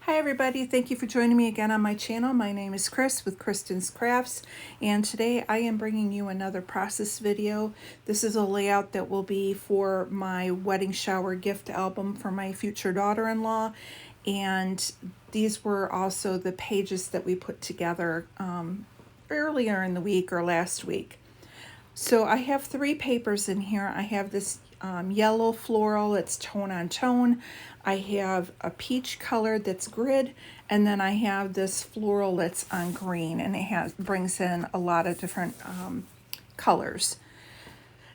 Hi everybody, thank you for joining me again on my channel. My name is Chris with Kristen's Crafts, and today I am bringing you another process video. This is a layout that will be for my wedding shower gift album for my future daughter-in-law, and these were also the pages that we put together earlier in the week or last week. So I have three papers in here. I have this yellow floral, it's tone on tone. I have a peach color that's grid, and then I have this floral that's on green, and it brings in a lot of different colors.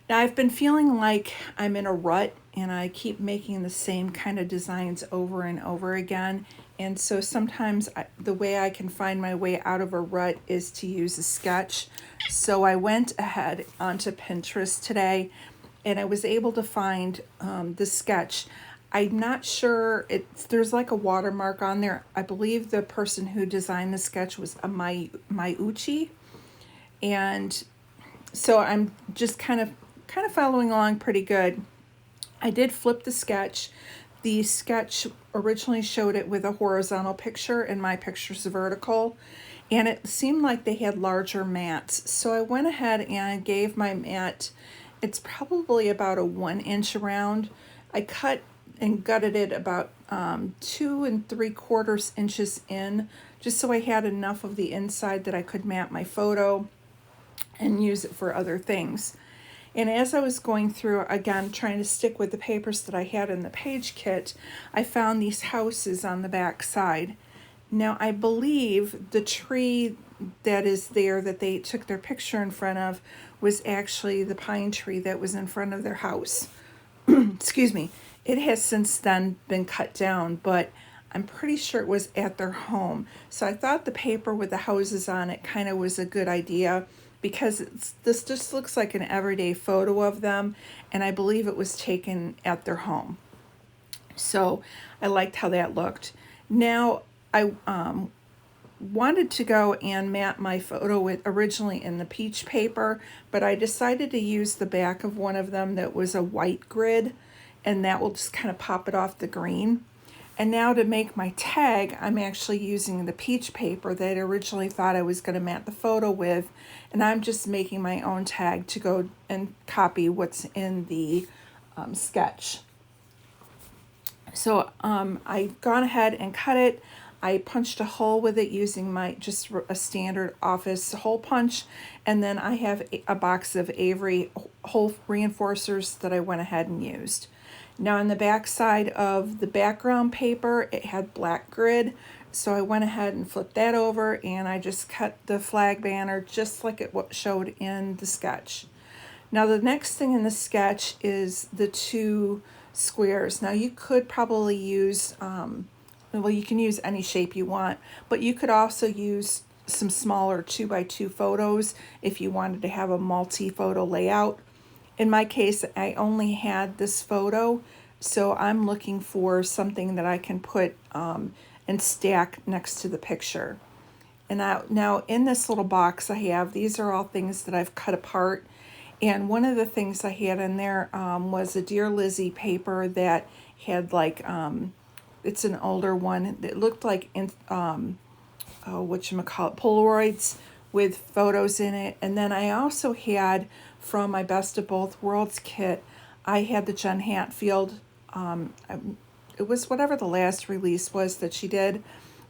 Now I've been feeling like I'm in a rut and I keep making the same kind of designs over and over again. And so sometimes the way I can find my way out of a rut is to use a sketch. So I went ahead onto Pinterest today and I was able to find the sketch. I'm not sure, there's like a watermark on there. I believe the person who designed the sketch was a Mayuchi. And so I'm just kind of following along pretty good. I did flip the sketch. The sketch originally showed it with a horizontal picture and my picture's vertical, and it seemed like they had larger mats. So I went ahead and gave my mat, it's probably about a 1 inch around. I cut and gutted it about 2 3/4 inches in, just so I had enough of the inside that I could mat my photo and use it for other things. And as I was going through, again, trying to stick with the papers that I had in the page kit, I found these houses on the back side. Now, I believe the tree that is there that they took their picture in front of was actually the pine tree that was in front of their house. Excuse me. It has since then been cut down, but I'm pretty sure it was at their home. So I thought the paper with the houses on it kind of was a good idea, because this just looks like an everyday photo of them, and I believe it was taken at their home. So I liked how that looked. Now I wanted to go and mat my photo with originally in the peach paper, but I decided to use the back of one of them that was a white grid, and that will just kind of pop it off the green. And now to make my tag, I'm actually using the peach paper that I originally thought I was going to mat the photo with, and I'm just making my own tag to go and copy what's in the sketch. So I've gone ahead and cut it. I punched a hole with it using my just a standard office hole punch, and then I have a box of Avery hole reinforcers that I went ahead and used. Now on the back side of the background paper, it had black grid, so I went ahead and flipped that over, and I just cut the flag banner just like it showed in the sketch. Now the next thing in the sketch is the two squares. Now you could probably use, well, you can use any shape you want, but you could also use some smaller 2x2 photos if you wanted to have a multi-photo layout. In my case, I only had this photo, so I'm looking for something that I can put and stack next to the picture. And now in this little box I have, these are all things that I've cut apart. And one of the things I had in there was a Dear Lizzie paper that had like, it's an older one that looked like, Polaroids with photos in it. And then I also had, from my Best of Both Worlds kit, I had the Jen Hatfield, it was whatever the last release was that she did,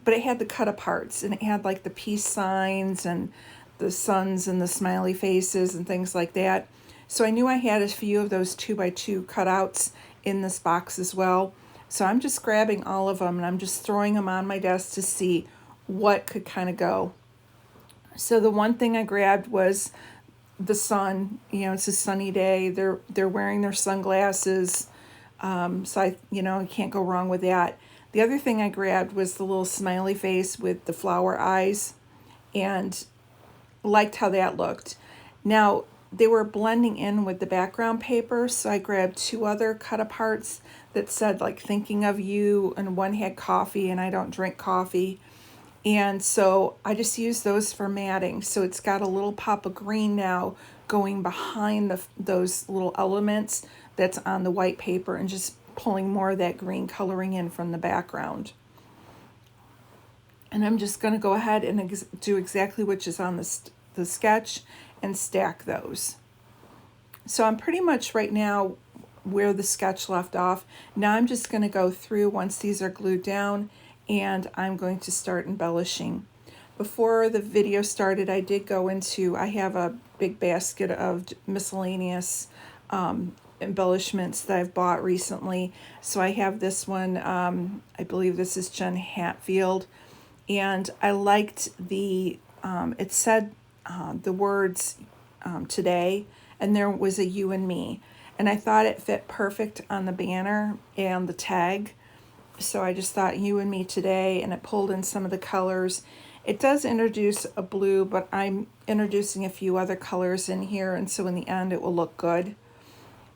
but it had the cut aparts, and it had like the peace signs and the suns and the smiley faces and things like that. So I knew I had a few of those 2x2 cutouts in this box as well. So I'm just grabbing all of them and I'm just throwing them on my desk to see what could kind of go. So the one thing I grabbed was the sun. It's a sunny day. They're wearing their sunglasses. So I can't go wrong with that. The other thing I grabbed was the little smiley face with the flower eyes, and liked how that looked. Now they were blending in with the background paper, so I grabbed two other cut aparts that said like thinking of you, and one had coffee, and I don't drink coffee. And so I just use those for matting. So it's got a little pop of green now going behind those little elements that's on the white paper, and just pulling more of that green coloring in from the background. And I'm just going to go ahead and do exactly which is on the sketch and stack those. So I'm pretty much right now where the sketch left off. Now I'm just going to go through once these are glued down, and I'm going to start embellishing. Before the video started, I did go into, I have a big basket of miscellaneous embellishments that I've bought recently. So I have this one, I believe this is Jen Hatfield, and I liked the, it said the words today, and there was a you and me. And I thought it fit perfect on the banner and the tag. So I just thought you and me today, and it pulled in some of the colors. It does introduce a blue, but I'm introducing a few other colors in here, and so in the end it will look good.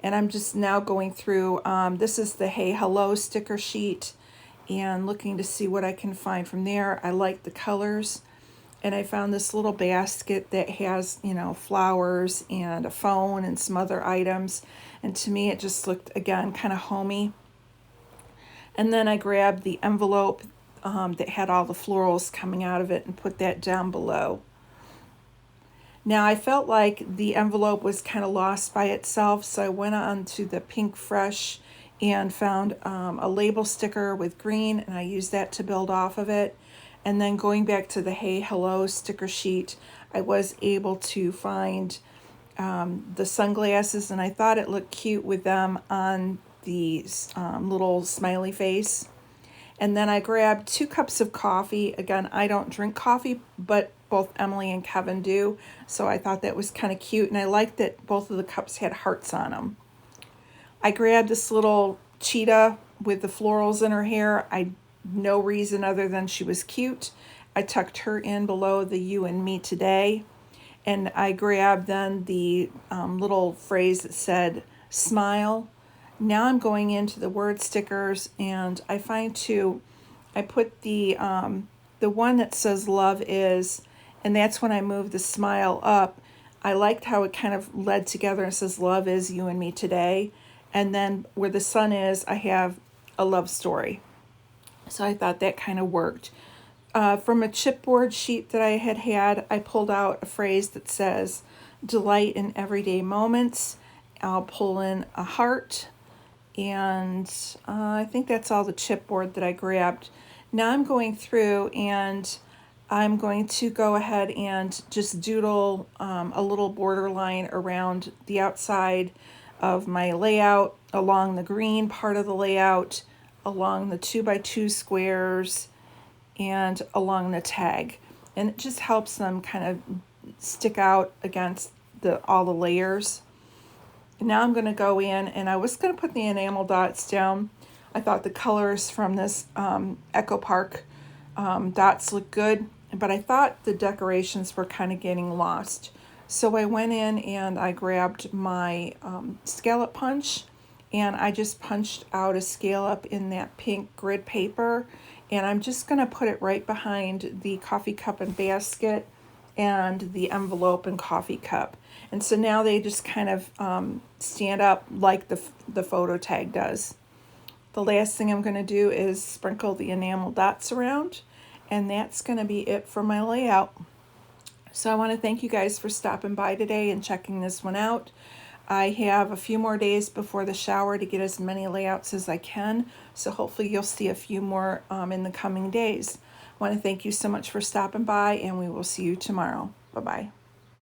And I'm just now going through, this is the Hey Hello sticker sheet, and looking to see what I can find from there. I like the colors, and I found this little basket that has, you know, flowers and a phone and some other items, and to me it just looked, again, kind of homey. And then I grabbed the envelope that had all the florals coming out of it and put that down below. Now I felt like the envelope was kind of lost by itself, so I went on to the Pink Fresh and found a label sticker with green, and I used that to build off of it. And then going back to the Hey Hello sticker sheet, I was able to find the sunglasses, and I thought it looked cute with them on the little smiley face. And then I grabbed 2 cups of coffee. Again, I don't drink coffee, but both Emily and Kevin do, so I thought that was kind of cute, and I liked that both of the cups had hearts on them. I grabbed this little cheetah with the florals in her hair. No reason other than she was cute. I tucked her in below the you and me today. And I grabbed then the little phrase that said smile. Now I'm going into the word stickers, and I find I put the one that says love is, and that's when I moved the smile up. I liked how it kind of led together and says love is you and me today. And then where the sun is, I have a love story. So I thought that kind of worked. From a chipboard sheet that I had, I pulled out a phrase that says delight in everyday moments. I'll pull in a heart, and I think that's all the chipboard that I grabbed. Now I'm going through, and I'm going to go ahead and just doodle a little border line around the outside of my layout, along the green part of the layout, along the 2x2 squares, and along the tag. And it just helps them kind of stick out against all the layers. And now I'm going to go in, and I was going to put the enamel dots down. I thought the colors from this Echo Park dots look good, but I thought the decorations were kind of getting lost. So I went in and I grabbed my scallop punch, and I just punched out a scallop in that pink grid paper, and I'm just going to put it right behind the coffee cup and basket and the envelope and coffee cup. And so now they just kind of stand up like the photo tag does. The last thing I'm going to do is sprinkle the enamel dots around, and that's going to be it for my layout. So I want to thank you guys for stopping by today and checking this one out. I have a few more days before the shower to get as many layouts as I can, so hopefully you'll see a few more in the coming days. I want to thank you so much for stopping by, and we will see you tomorrow. Bye-bye.